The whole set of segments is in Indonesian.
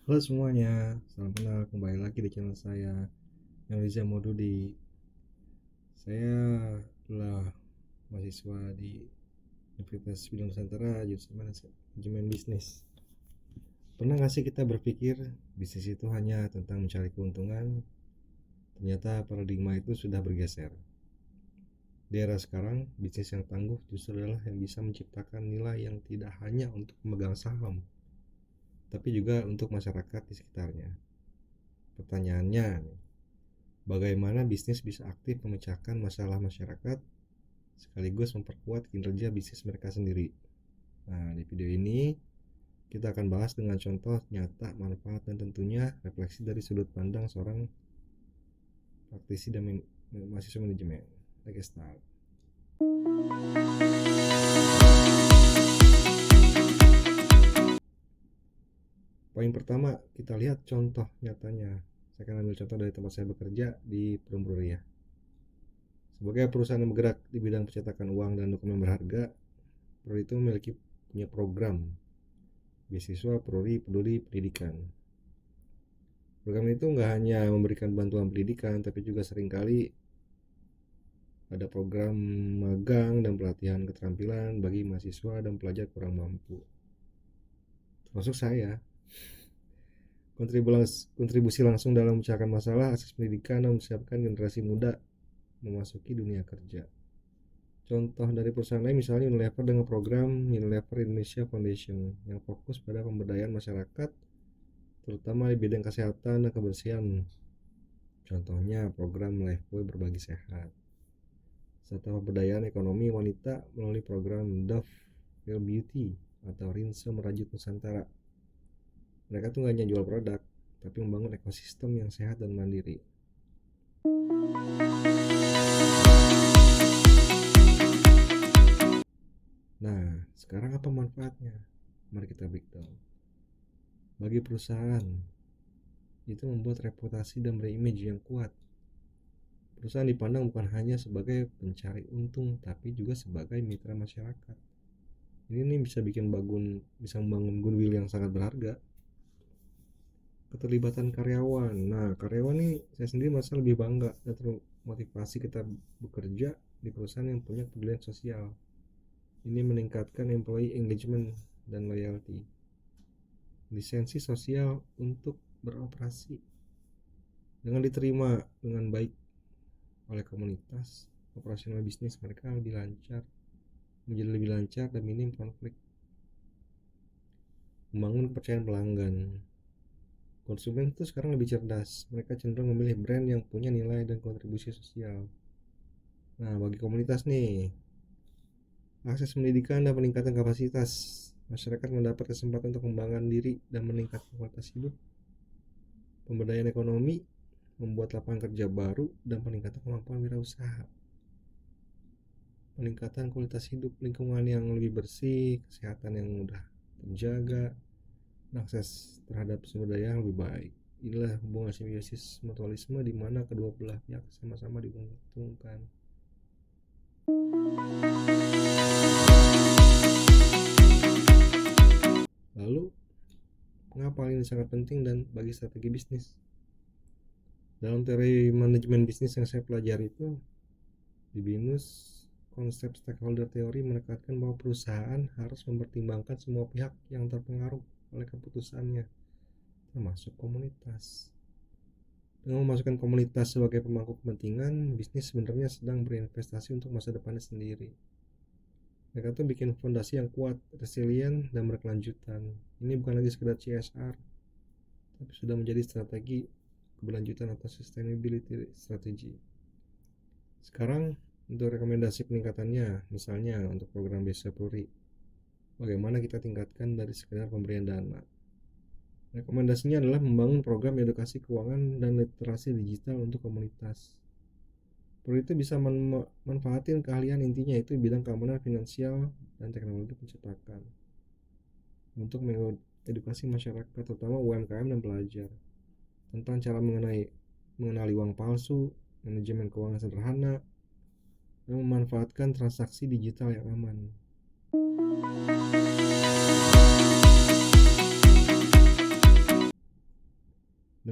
Halo semuanya, salam kenal, kembali lagi di channel saya, Neliza Modudi. Saya adalah mahasiswa di Universitas Bidang Nusantara, jurusan Manajemen Bisnis. Pernah nggak sih kita berpikir bisnis itu hanya tentang mencari keuntungan? Ternyata paradigma itu sudah bergeser. Di era sekarang, bisnis yang tangguh justru adalah yang bisa menciptakan nilai yang tidak hanya untuk pemegang saham, tapi juga untuk masyarakat di sekitarnya. Pertanyaannya, bagaimana bisnis bisa aktif memecahkan masalah masyarakat sekaligus memperkuat kinerja bisnis mereka sendiri. Nah, di video ini kita akan bahas dengan contoh nyata, manfaat, dan tentunya refleksi dari sudut pandang seorang praktisi dan mahasiswa manajemen. Let's start. Poin pertama, kita lihat contoh nyatanya. Saya akan ambil contoh dari tempat saya bekerja di Perum ya. Sebagai perusahaan yang bergerak di bidang percetakan uang dan dokumen berharga, Pruri itu memiliki punya program beasiswa Pruri Peduli Pendidikan. Program itu nggak hanya memberikan bantuan pendidikan, tapi juga seringkali ada program magang dan pelatihan keterampilan bagi mahasiswa dan pelajar kurang mampu. Termasuk saya. Kontribusi langsung dalam memecahkan masalah akses pendidikan dan mempersiapkan generasi muda memasuki dunia kerja. Contoh dari perusahaan lain misalnya Unilever dengan program Unilever Indonesia Foundation yang fokus pada pemberdayaan masyarakat terutama di bidang kesehatan dan kebersihan. Contohnya program Lifebuoy Berbagi Sehat. Serta pemberdayaan ekonomi wanita melalui program Dove Real Beauty atau Rinso Merajut Nusantara. Mereka tuh gak hanya jual produk, tapi membangun ekosistem yang sehat dan mandiri. Nah, sekarang apa manfaatnya? Mari kita breakdown. Bagi perusahaan, itu membuat reputasi dan berimage yang kuat. Perusahaan dipandang bukan hanya sebagai pencari untung, tapi juga sebagai mitra masyarakat. Ini nih bisa membangun goodwill yang sangat berharga. Keterlibatan karyawan. Nah, karyawan nih saya sendiri merasa lebih bangga dan termotivasi kita bekerja di perusahaan yang punya kepedulian sosial. Ini meningkatkan employee engagement dan loyalty. Lisensi sosial untuk beroperasi. Dengan diterima dengan baik oleh komunitas, operasional bisnis mereka menjadi lebih lancar dan minim konflik. Membangun kepercayaan pelanggan. Konsumen itu sekarang lebih cerdas. Mereka cenderung memilih brand yang punya nilai dan kontribusi sosial. Nah, bagi komunitas nih, akses pendidikan dan peningkatan kapasitas. Masyarakat mendapat kesempatan untuk mengembangkan diri dan meningkatkan kualitas hidup. Pemberdayaan ekonomi, membuat lapangan kerja baru dan peningkatan kemampuan wirausaha. Peningkatan kualitas hidup, lingkungan yang lebih bersih, kesehatan yang mudah terjaga, dan akses terhadap sumber daya yang lebih baik. Inilah hubungan simbiosis mutualisme di mana kedua belah pihak sama-sama diuntungkan. Lalu, mengapa ini sangat penting dan bagi strategi bisnis? Dalam teori manajemen bisnis yang saya pelajari itu di BINUS, konsep stakeholder teori menekankan bahwa perusahaan harus mempertimbangkan semua pihak yang terpengaruh oleh keputusannya, termasuk komunitas. Dengan memasukkan komunitas sebagai pemangku kepentingan, bisnis sebenarnya sedang berinvestasi untuk masa depannya sendiri. Mereka tuh bikin fondasi yang kuat, resilient, dan berkelanjutan. Ini bukan lagi sekedar CSR, tapi sudah menjadi strategi keberlanjutan atau sustainability strategi. Sekarang untuk rekomendasi peningkatannya, misalnya untuk program beasiswa Pruri, bagaimana kita tingkatkan dari sekedar pemberian dana. Rekomendasinya adalah membangun program edukasi keuangan dan literasi digital untuk komunitas. Pruri itu bisa manfaatin keahlian intinya itu bidang keamanan finansial dan teknologi pencetakan untuk mengedukasi masyarakat terutama UMKM dan pelajar tentang cara mengenali uang palsu, manajemen keuangan sederhana, dan memanfaatkan transaksi digital yang aman.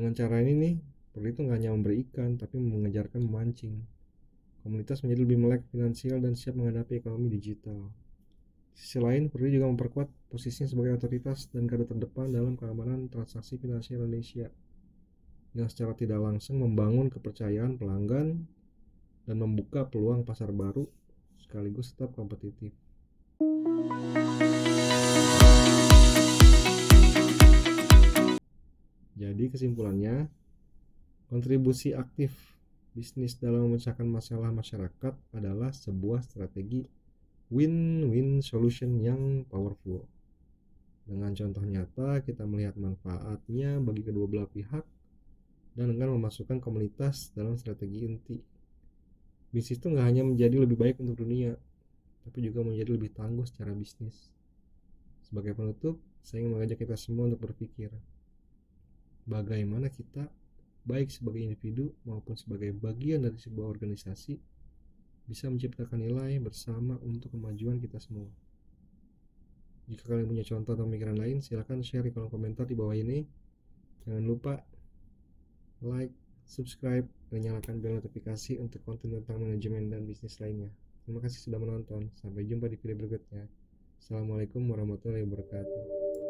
Dengan cara ini nih, Perli itu nggak hanya memberi ikan, tapi mengajarkan memancing. Komunitas menjadi lebih melek finansial dan siap menghadapi ekonomi digital. Di sisi lain, Perli juga memperkuat posisinya sebagai otoritas dan garda terdepan dalam keamanan transaksi finansial Indonesia, yang secara tidak langsung membangun kepercayaan pelanggan dan membuka peluang pasar baru sekaligus tetap kompetitif. Jadi kesimpulannya, kontribusi aktif bisnis dalam memecahkan masalah masyarakat adalah sebuah strategi win-win solution yang powerful. Dengan contoh nyata, kita melihat manfaatnya bagi kedua belah pihak dan dengan memasukkan komunitas dalam strategi inti. Bisnis itu nggak hanya menjadi lebih baik untuk dunia, tapi juga menjadi lebih tangguh secara bisnis. Sebagai penutup, saya ingin mengajak kita semua untuk berpikir, bagaimana kita, baik sebagai individu maupun sebagai bagian dari sebuah organisasi, bisa menciptakan nilai bersama untuk kemajuan kita semua. Jika kalian punya contoh atau pemikiran lain, silahkan share di kolom komentar di bawah ini. Jangan lupa like, subscribe, dan nyalakan bel notifikasi untuk konten tentang manajemen dan bisnis lainnya. Terima kasih sudah menonton. Sampai jumpa di video berikutnya. Assalamualaikum warahmatullahi wabarakatuh.